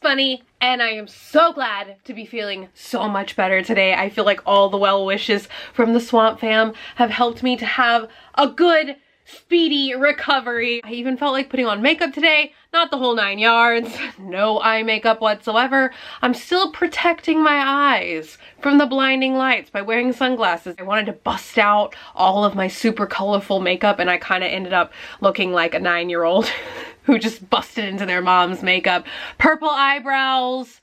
Bunny, and I am so glad to be feeling so much better today. I feel like all the well wishes from the Swamp Fam have helped me to have a good, speedy recovery. I even felt like putting on makeup today. Not the whole 9 yards. No eye makeup whatsoever. I'm still protecting my eyes from the blinding lights by wearing sunglasses. I wanted to bust out all of my super colorful makeup, and I kind of ended up looking like a 9-year-old who just busted into their mom's makeup. Purple eyebrows,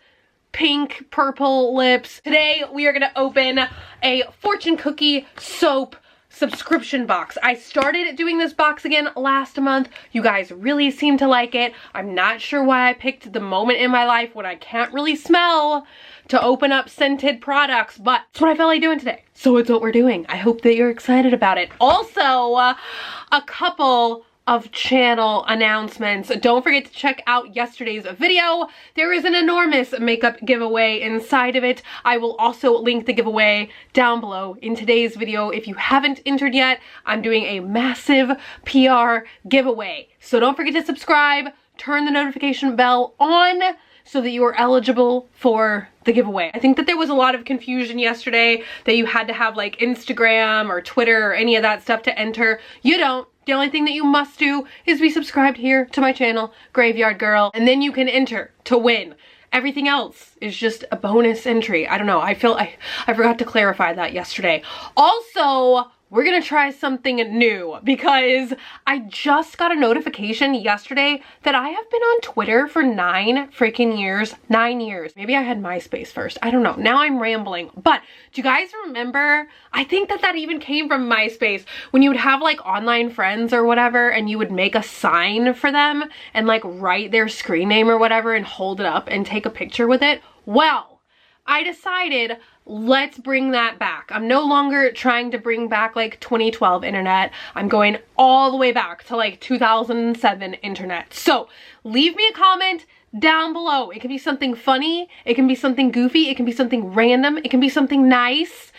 pink purple lips. Today we are gonna open a fortune cookie soap subscription box. I started doing this box again last month. You guys really seem to like it. I'm not sure why I picked the moment in my life when I can't really smell to open up scented products, but it's what I felt like doing today. So it's what we're doing. I hope that you're excited about it. Also, a couple of channel announcements. Don't forget to check out yesterday's video. There is an enormous makeup giveaway inside of it. I will also link the giveaway down below in today's video. If you haven't entered yet, I'm doing a massive PR giveaway. So don't forget to subscribe, turn the notification bell on so that you are eligible for the giveaway. I think that there was a lot of confusion yesterday that you had to have like Instagram or Twitter or any of that stuff to enter. You don't. The only thing that you must do is be subscribed here to my channel, Graveyard Girl, and then you can enter to win. Everything else is just a bonus entry. I don't know. I forgot to clarify that yesterday. Also, we're gonna try something new because I just got a notification yesterday that I have been on Twitter for 9 freaking years. 9 years. Maybe I had MySpace first. I don't know. Now I'm rambling. But do you guys remember? I think that even came from MySpace when you would have like online friends or whatever and you would make a sign for them and like write their screen name or whatever and hold it up and take a picture with it. Well, I decided let's bring that back. I'm no longer trying to bring back like 2012 internet. I'm going all the way back to like 2007 internet. So leave me a comment down below. It can be something funny. It can be something goofy. It can be something random. It can be something nice.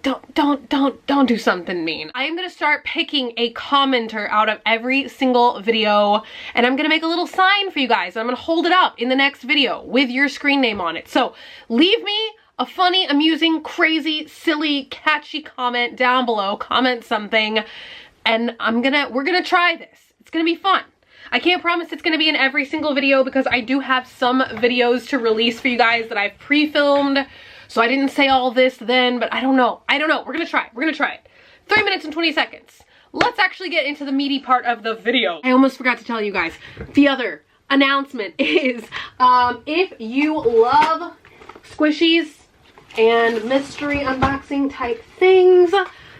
Don't do something mean. I am gonna start picking a commenter out of every single video, and I'm gonna make a little sign for you guys. I'm gonna hold it up in the next video with your screen name on it. So leave me a funny, amusing, crazy, silly, catchy comment down below. Comment something, and we're gonna try this. It's gonna be fun. I can't promise it's gonna be in every single video because I do have some videos to release for you guys that I've pre-filmed. So I didn't say all this then, but I don't know. We're gonna try it. 3 minutes and 20 seconds. Let's actually get into the meaty part of the video. I almost forgot to tell you guys. The other announcement is, if you love squishies and mystery unboxing type things,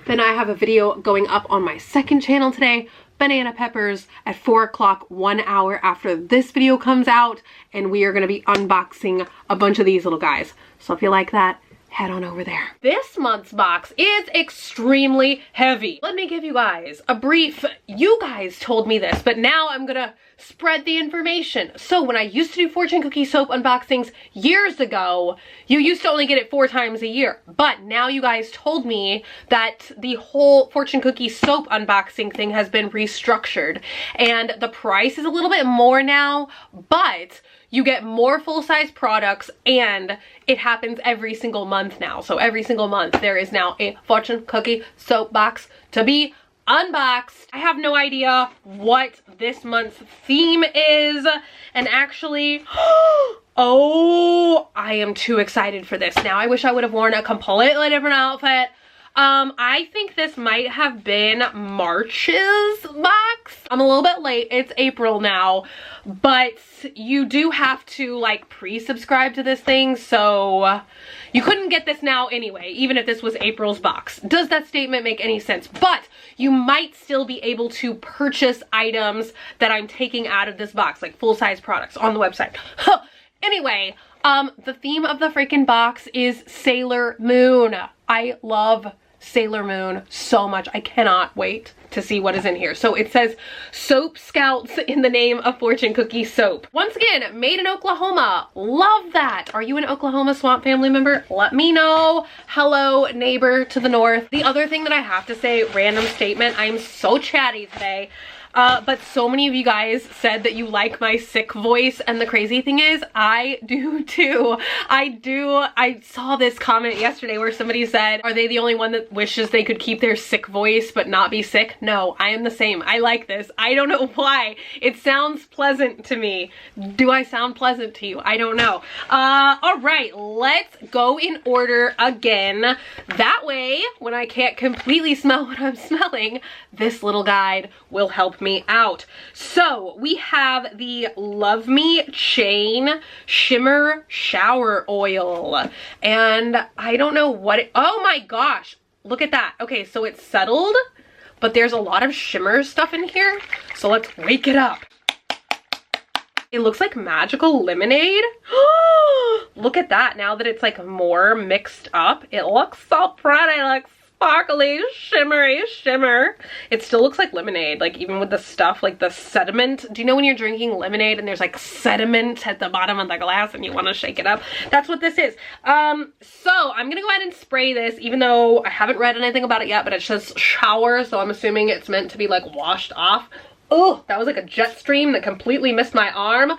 then I have a video going up on my second channel today, Banana Peppers, at 4 o'clock, 1 hour after this video comes out, and we are going to be unboxing a bunch of these little guys. So if you like that, head on over there. This month's box is extremely heavy. Let me give you guys a brief, you guys told me this, but now I'm gonna spread the information. So when I used to do fortune cookie soap unboxings years ago, you used to only get it 4 times a year. But now you guys told me that the whole fortune cookie soap unboxing thing has been restructured and the price is a little bit more now, but you get more full-size products and it happens every single month now. So every single month there is now a fortune cookie soap box to be unboxed. I have no idea what this month's theme is, and actually, oh, I am too excited for this. Now I wish I would have worn a completely different outfit. I think this might have been March's box. I'm a little bit late. It's April now, but you do have to like pre-subscribe to this thing, so you couldn't get this now anyway, even if this was April's box. Does that statement make any sense? But you might still be able to purchase items that I'm taking out of this box, like full-size products on the website. Anyway, the theme of the freaking box is Sailor Moon. I love Sailor Moon so much. I cannot wait to see what is in here. So it says Soap Scouts in the name of fortune cookie soap. Once again, made in Oklahoma. Love that. Are you an Oklahoma Swamp family member? Let me know. Hello, neighbor to the north. The other thing that I have to say, random statement, I'm so chatty today. but so many of you guys said that you like my sick voice, and the crazy thing is I do too. I saw this comment yesterday where somebody said, are they the only one that wishes they could keep their sick voice but not be sick? No, I am the same. I like this. I don't know why. It sounds pleasant to me. Do I sound pleasant to you? I don't know. All right, let's go in order again. That way, when I can't completely smell what I'm smelling, this little guide will help me out. So we have the Love Me Chain Shimmer Shower Oil. And I don't know what it, oh my gosh, look at that. Okay, so it's settled, but there's a lot of shimmer stuff in here. So let's wake it up. It looks like magical lemonade. Look at that, now that it's like more mixed up. It looks so pretty, like sparkly, shimmery shimmer. It still looks like lemonade, like even with the stuff, like the sediment. Do you know when you're drinking lemonade and there's like sediment at the bottom of the glass and you want to shake it up? That's what this is. So I'm gonna go ahead and spray this, even though I haven't read anything about it yet, but it says shower, so I'm assuming it's meant to be like washed off. Oh, that was like a jet stream that completely missed my arm.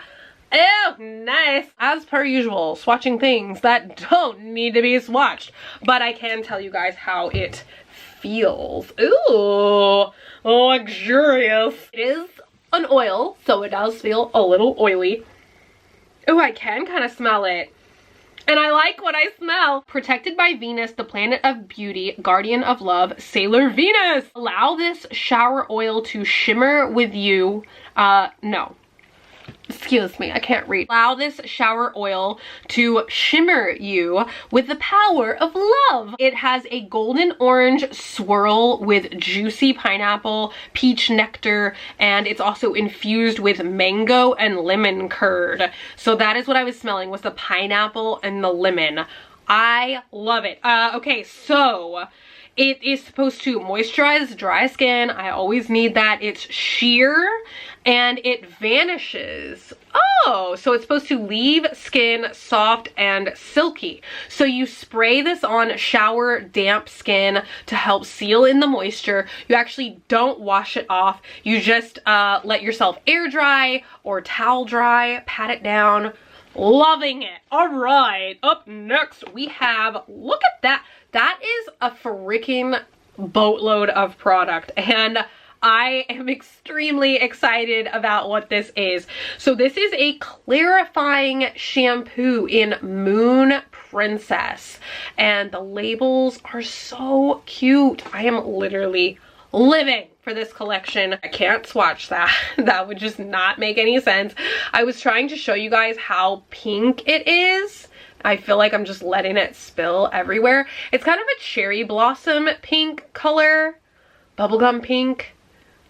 Ew, nice. As per usual, swatching things that don't need to be swatched. But I can tell you guys how it feels. Ooh, luxurious. It is an oil, so it does feel a little oily. Ooh, I can kind of smell it. And I like what I smell. Protected by Venus, the planet of beauty, guardian of love, Sailor Venus. Allow this shower oil to shimmer with you. No. Excuse me, I can't read. Allow this shower oil to shimmer you with the power of love. It has a golden orange swirl with juicy pineapple, peach nectar, and it's also infused with mango and lemon curd. So that is what I was smelling, was the pineapple and the lemon. I love it. Okay, so it is supposed to moisturize dry skin. I always need that. It's sheer and it vanishes. Oh, so it's supposed to leave skin soft and silky. So you spray this on shower damp skin to help seal in the moisture. You actually don't wash it off. You just let yourself air dry or towel dry, pat it down. Loving it. All right, up next we have, look at that. That is a freaking boatload of product, and I am extremely excited about what this is. So this is a clarifying shampoo in Moon Princess, and the labels are so cute. I am literally living for this collection. I can't swatch that. That would just not make any sense. I was trying to show you guys how pink it is. I feel like I'm just letting it spill everywhere. It's kind of a cherry blossom pink color, bubblegum pink.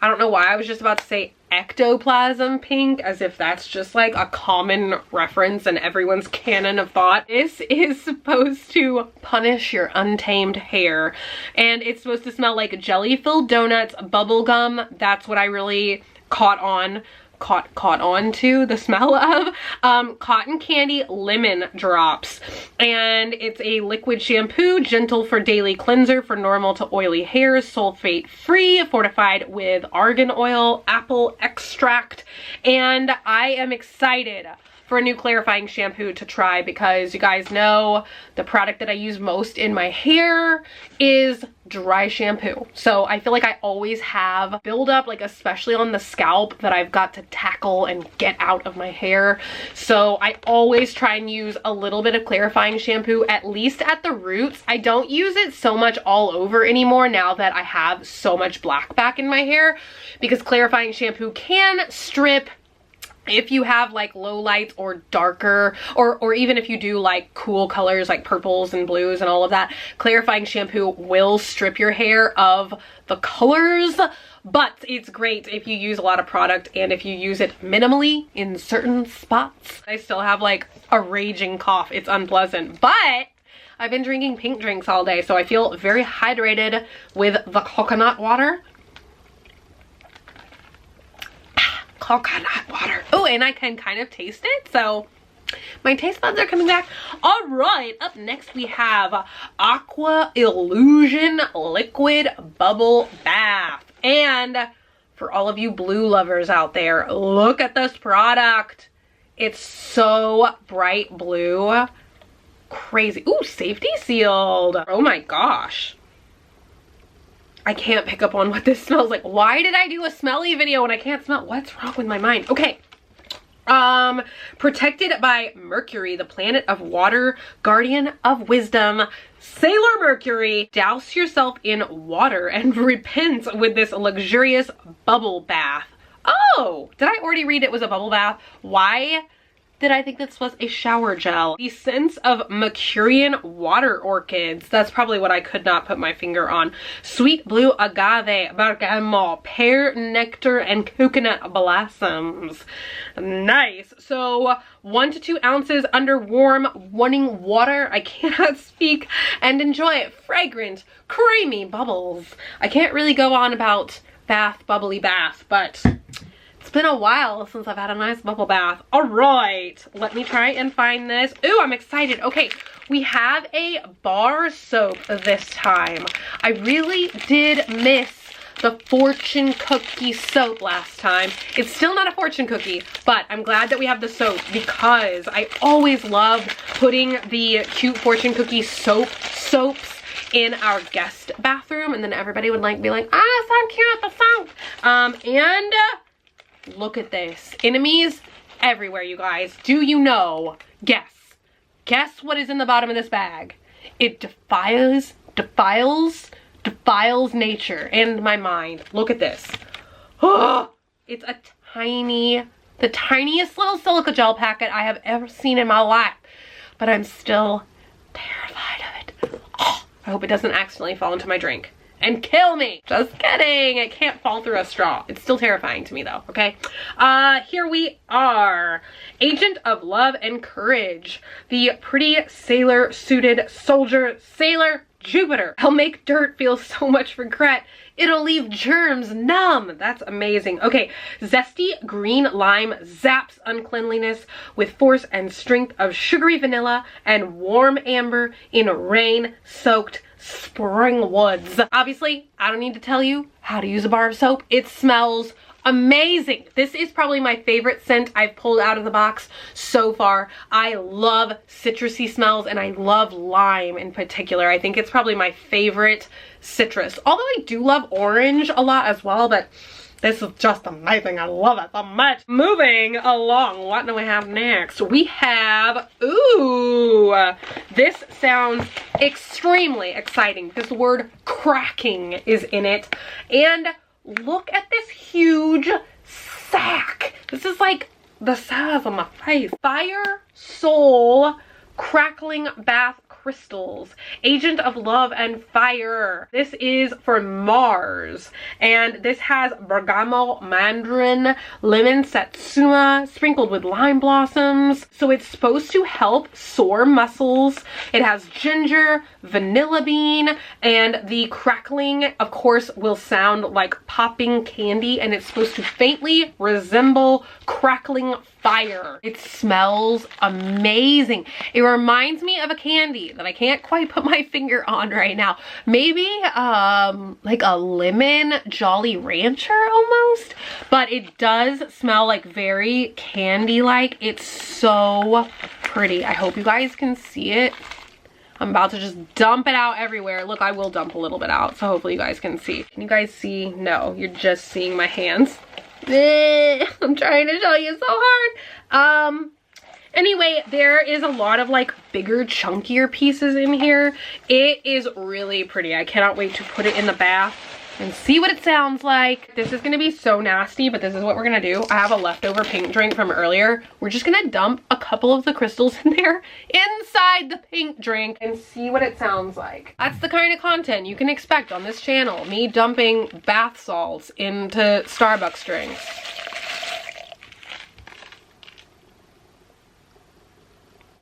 I don't know why I was just about to say ectoplasm pink, as if that's just like a common reference in everyone's canon of thought. This is supposed to punish your untamed hair, and it's supposed to smell like jelly-filled donuts, bubblegum. That's what I really caught on to the smell of. Cotton candy lemon drops, and it's a liquid shampoo, gentle for daily cleanser for normal to oily hairs, sulfate free, fortified with argan oil, apple extract. And I am excited for a new clarifying shampoo to try, because you guys know the product that I use most in my hair is dry shampoo. So I feel like I always have buildup, like especially on the scalp, that I've got to tackle and get out of my hair. So I always try and use a little bit of clarifying shampoo, at least at the roots. I don't use it so much all over anymore now that I have so much black back in my hair, because clarifying shampoo can strip if you have like low lights or darker, or even if you do like cool colors like purples and blues and all of that, clarifying shampoo will strip your hair of the colors. But it's great if you use a lot of product and if you use it minimally in certain spots. I still have like a raging cough. It's unpleasant, but I've been drinking pink drinks all day, so I feel very hydrated with the coconut water. Coconut water. Oh, and I can kind of taste it, so my taste buds are coming back. All right, up next we have Aqua Illusion Liquid Bubble Bath. And for all of you blue lovers out there, look at this product. It's so bright blue. Crazy. Ooh, safety sealed. Oh my gosh. I can't pick up on what this smells like. Why did I do a smelly video when I can't smell? What's wrong with my mind? Okay. Protected by Mercury, the planet of water, guardian of wisdom. Sailor Mercury, douse yourself in water and repent with this luxurious bubble bath. Oh, did I already read it was a bubble bath? Why did I think this was a shower gel? The scents of Mercurian water orchids. That's probably what I could not put my finger on. Sweet blue agave, bergamot, pear nectar, and coconut blossoms. Nice. So 1 to 2 ounces under warm running water. I cannot speak. And enjoy fragrant, creamy bubbles. I can't really go on about bubbly bath, but it's been a while since I've had a nice bubble bath. All right, let me try and find this. Ooh, I'm excited. Okay, we have a bar soap this time. I really did miss the fortune cookie soap last time. It's still not a fortune cookie, but I'm glad that we have the soap because I always loved putting the cute fortune cookie soaps in our guest bathroom, and then everybody would like be like, ah, so cute, the soap. And look at this. Enemies everywhere, you guys. Do you know? Guess what is in the bottom of this bag? It defiles nature and my mind. Look at this. Oh, it's a the tiniest little silica gel packet I have ever seen in my life. But I'm still terrified of it. Oh, I hope it doesn't accidentally fall into my drink and kill me. Just kidding. It can't fall through a straw. It's still terrifying to me though, okay? Here we are. Agent of Love and Courage. The pretty sailor suited soldier sailor Jupiter. He'll make dirt feel so much regret. It'll leave germs numb. That's amazing. Okay, zesty green lime zaps uncleanliness with force and strength of sugary vanilla and warm amber in rain-soaked spring woods. Obviously, I don't need to tell you how to use a bar of soap. It smells amazing. This is probably my favorite scent I've pulled out of the box so far. I love citrusy smells and I love lime in particular. I think it's probably my favorite citrus. Although I do love orange a lot as well, but this is just amazing. I love it so much. Moving along, what do we have next? We have, ooh, this sounds extremely exciting because the word cracking is in it. And look at this huge sack. This is like the size of my face. Fire Soul Crackling Bath Crystals. Agent of Love and Fire. This is for Mars. And this has bergamot, mandarin, lemon satsuma, sprinkled with lime blossoms. So it's supposed to help sore muscles. It has ginger, vanilla bean, and the crackling, of course, will sound like popping candy, and it's supposed to faintly resemble crackling fire. It smells amazing. It reminds me of a candy that I can't quite put my finger on right now. Maybe like a lemon Jolly Rancher almost, but it does smell like very candy-like. It's so pretty. I hope you guys can see it. I'm about to just dump it out everywhere. Look, I will dump a little bit out, so hopefully you guys can see. Can you guys see? No, you're just seeing my hands. I'm trying to show you so hard. Anyway, there is a lot of like bigger, chunkier pieces in here. It is really pretty. I cannot wait to put it in the bath and see what it sounds like. This is gonna be so nasty, but this is what we're gonna do. I have a leftover pink drink from earlier. We're just gonna dump a couple of the crystals in there inside the pink drink and see what it sounds like. That's the kind of content you can expect on this channel. Me dumping bath salts into Starbucks drinks.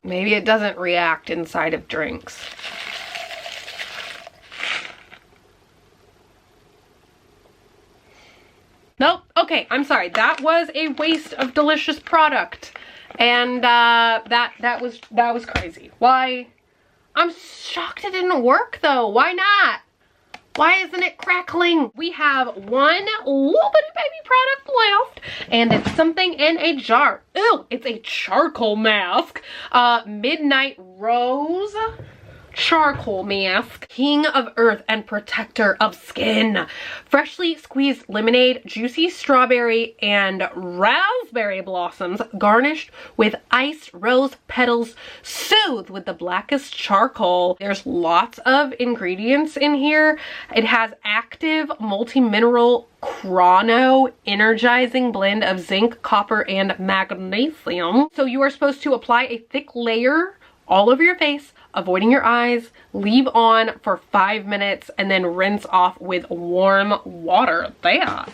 Maybe it doesn't react inside of drinks. Nope. Okay, I'm sorry. That was a waste of delicious product. And that was crazy. Why? I'm shocked it didn't work though. Why not? Why isn't it crackling? We have one little bitty baby product left, and it's something in a jar. Ew, it's a charcoal mask. Midnight Rose charcoal mask. King of earth and protector of skin. Freshly squeezed lemonade, juicy strawberry, and raspberry blossoms garnished with iced rose petals, soothed with the blackest charcoal. There's lots of ingredients in here. It has active multi-mineral chrono energizing blend of zinc, copper, and magnesium. So you are supposed to apply a thick layer all over your face, avoiding your eyes, leave on for 5 minutes, and then rinse off with warm water. That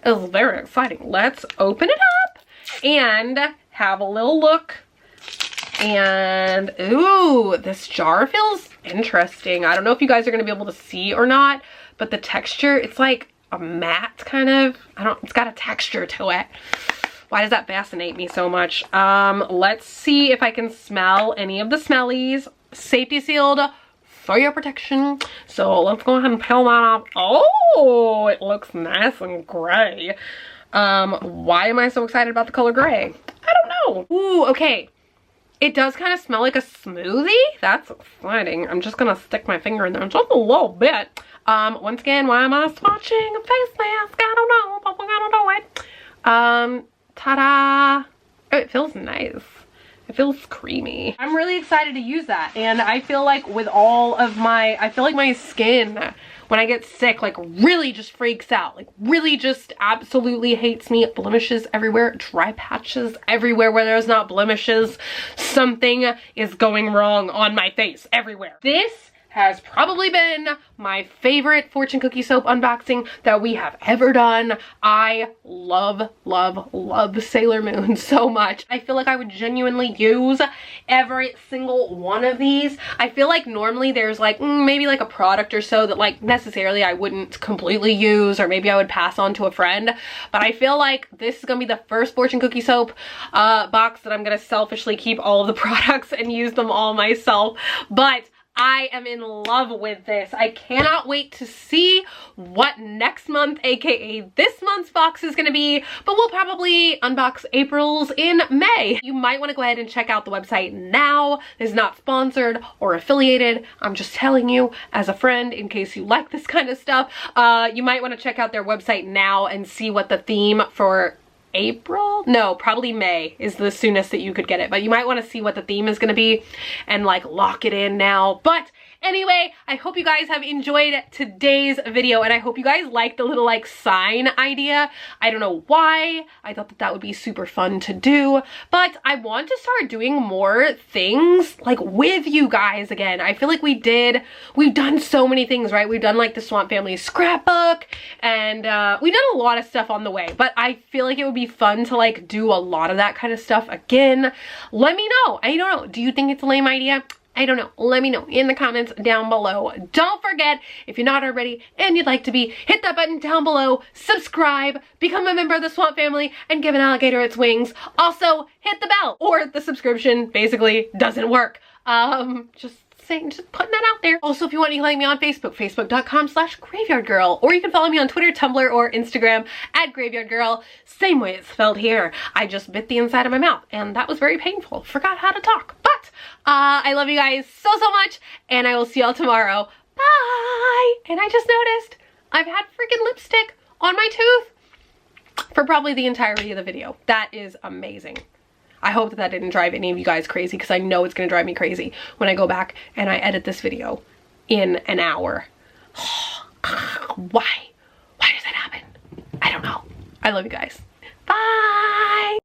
is very exciting. Let's open it up and have a little look. And ooh, this jar feels interesting. I don't know if you guys are gonna be able to see or not, but the texture, it's like a matte kind of, it's got a texture to it. Why does that fascinate me so much? Let's see if I can smell any of the smellies. Safety sealed for your protection. So let's go ahead and peel that off. Oh, it looks nice and gray. Why am I so excited about the color gray? I don't know. Ooh, okay. It does kind of smell like a smoothie. That's exciting. I'm just gonna stick my finger in there just a little bit. Once again, why am I swatching a face mask? I don't know, but we're gonna do it. Ta-da! Oh, it feels nice. It feels creamy. I'm really excited to use that, and I feel like with all of my, I feel like my skin, when I get sick, like really just freaks out. Like really just absolutely hates me. Blemishes everywhere, dry patches everywhere where there's not blemishes. Something is going wrong on my face everywhere. This has probably been my favorite fortune cookie soap unboxing that we have ever done. I love, love, love Sailor Moon so much. I feel like I would genuinely use every single one of these. I feel like normally there's like maybe like a product or so that like necessarily I wouldn't completely use, or maybe I would pass on to a friend. But I feel like this is gonna be the first fortune cookie soap box that I'm gonna selfishly keep all of the products and use them all myself. But I am in love with this. I cannot wait to see what next month, aka this month's box is gonna be, but we'll probably unbox April's in May. You might wanna go ahead and check out the website now. It's not sponsored or affiliated. I'm just telling you as a friend in case you like this kind of stuff. You might wanna check out their website now and see what the theme for April? No, probably May is the soonest that you could get it, but you might want to see what the theme is going to be and like lock it in now. But anyway, I hope you guys have enjoyed today's video, and I hope you guys liked the little like sign idea. I don't know why. I thought that that would be super fun to do, but I want to start doing more things like with you guys again. I feel like we've done so many things, right? We've done like the Swamp Family scrapbook, and we've done a lot of stuff on the way, but I feel like it would be fun to like do a lot of that kind of stuff again. Let me know. I don't know. Do you think it's a lame idea? I don't know. Let me know in the comments down below. Don't forget, if you're not already and you'd like to be, hit that button down below, subscribe, become a member of the Swamp Family, and give an alligator its wings. Also, hit the bell, or the subscription basically doesn't work. Just putting that out there. Also, if you want, you can like me on Facebook, facebook.com/graveyardgirl, or you can follow me on Twitter, Tumblr, or Instagram at graveyardgirl. Same way it's spelled here. I just bit the inside of my mouth, and that was very painful. Forgot how to talk. But I love you guys so much, and I will see y'all tomorrow. Bye! And I just noticed I've had freaking lipstick on my tooth for probably the entirety of the video. That is amazing. I hope that that didn't drive any of you guys crazy, because I know it's going to drive me crazy when I go back and I edit this video in an hour. Why? Why does that happen? I don't know. I love you guys. Bye!